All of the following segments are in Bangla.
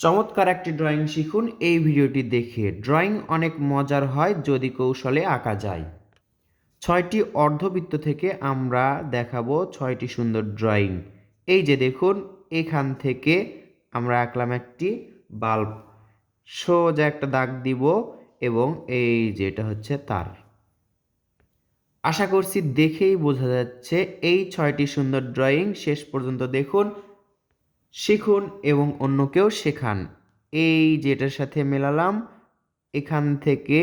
চমৎকার একটি ড্রয়িং শিখুন এই ভিডিওটি দেখে। ড্রয়িং অনেক মজার হয় যদি কৌশলে আঁকা যায়। ৬টি অর্ধবৃত্ত থেকে আমরা দেখাবো ৬টি সুন্দর ড্রয়িং। এই যে দেখুন, এখান থেকে আমরা আঁকলাম একটি বাল্ব, সোজা একটা দাগ দিব এবং এই যে এটা হচ্ছে তার। আশা করছি দেখেই বোঝা যাচ্ছে এই ৬টি সুন্দর ড্রয়িং শেষ পর্যন্ত দেখুন, শিখুন এবং অন্যকেও শেখান। এই যেটার সাথে মেলালাম, এখান থেকে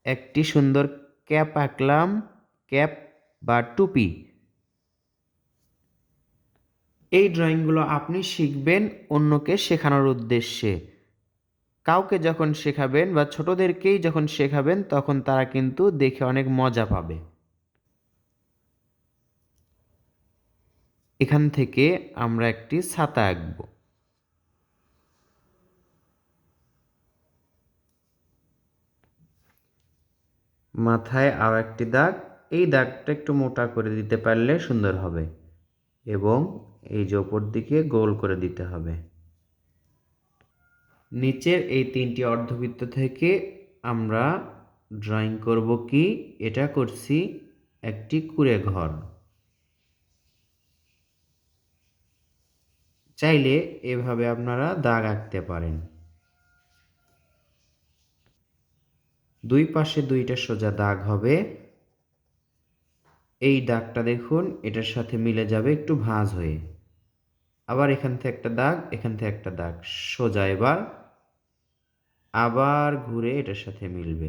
একটি সুন্দর ক্যাপ আঁকলাম, ক্যাপ বা টুপি। এই ড্রয়িংগুলো আপনি শিখবেন অন্যকে শেখানোর উদ্দেশ্যে। কাউকে যখন শেখাবেন বা ছোটদেরকেই যখন শেখাবেন তখন তারা কিন্তু দেখে অনেক মজা পাবে। এখান থেকে আমরা একটি ছাতা আঁকব। মাথায় আরও একটি দাগ, এই দাগটা একটু মোটা করে দিতে পারলে সুন্দর হবে এবং এই যে ওপর দিকে গোল করে দিতে হবে। নিচের এই ৩টি অর্ধবৃত্ত থেকে আমরা ড্রয়িং করব কি, এটা করছি একটি কুঁড়ে ঘর। চাইলে এভাবে আপনারা দাগ আঁকতে পারেন। দুই পাশে ২টা সোজা দাগ হবে। এই দাগটা দেখুন এটার সাথে মিলে যাবে একটু ভাঁজ হয়ে। আবার এখান থেকে একটা দাগ, এখান থেকে একটা দাগ সোজা, এবার আবার ঘুরে এটার সাথে মিলবে।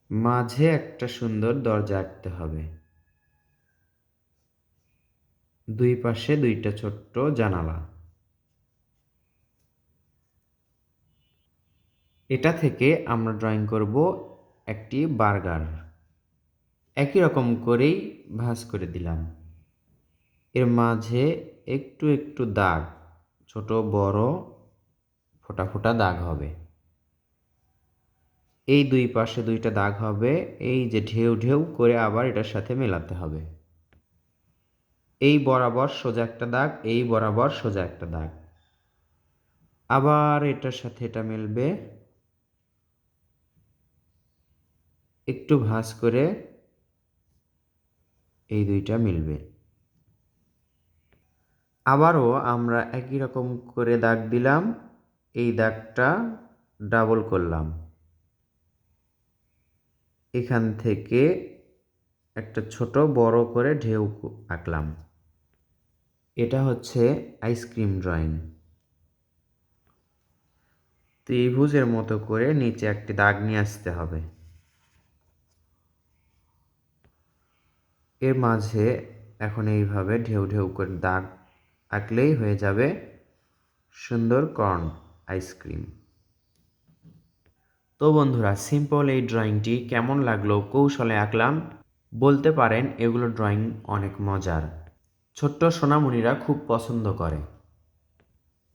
মাঝে একটা সুন্দর দরজা আঁকতে হবে। দুই পাশে ২টা ছোট্ট জানালা। এটা থেকে আমরা ড্রয়িং করব একটি বার্গার। একই রকম করেই ভাঁজ করে দিলাম। এর মাঝে একটু একটু দাগ, ছোট বড় ফোঁটা ফোঁটা দাগ হবে। এই দুই পাশে ২টা দাগ হবে। এই যে ঢেউ ঢেউ করে আবার এটার সাথে মেলাতে হবে। এই বরাবর সোজা একটা দাগ, এই বরাবর সোজা একটা দাগ, আবার এটার সাথে এটা মিলবে। একটু ভাঁজ করে এই ২টা মিলবে। আবারও আমরা একই রকম করে দাগ দিলাম, এই দাগটা ডাবল করলাম। এখান থেকে একটা ছোট বড় করে ঢেউ আঁকলাম। এটা হচ্ছে আইসক্রিম ড্রয়িং। ত্রিভুজের মতো করে নিচে একটি দাগ নিয়ে আসতে হবে। এর মাঝে এখন এইভাবে ঢেউ ঢেউ করে দাগ আঁকলেই হয়ে যাবে সুন্দর কর্ন আইসক্রিম। তো বন্ধুরা, সিম্পল এই ড্রয়িংটি কেমন লাগলো, কৌশলে আঁকলাম, বলতে পারেন এগুলো ড্রয়িং অনেক মজার। ছোট্ট সোনামণিরা খুব পছন্দ করে।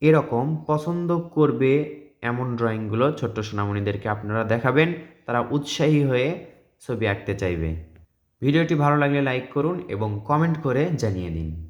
এরকম পছন্দ করবে এমন ড্রয়িংগুলো ছোট্ট সোনামণিদেরকে আপনারা দেখাবেন, তারা উৎসাহী হয়ে ছবি আঁকতে চাইবে। ভিডিওটি ভালো লাগলে লাইক করুন এবং কমেন্ট করে জানিয়ে দিন।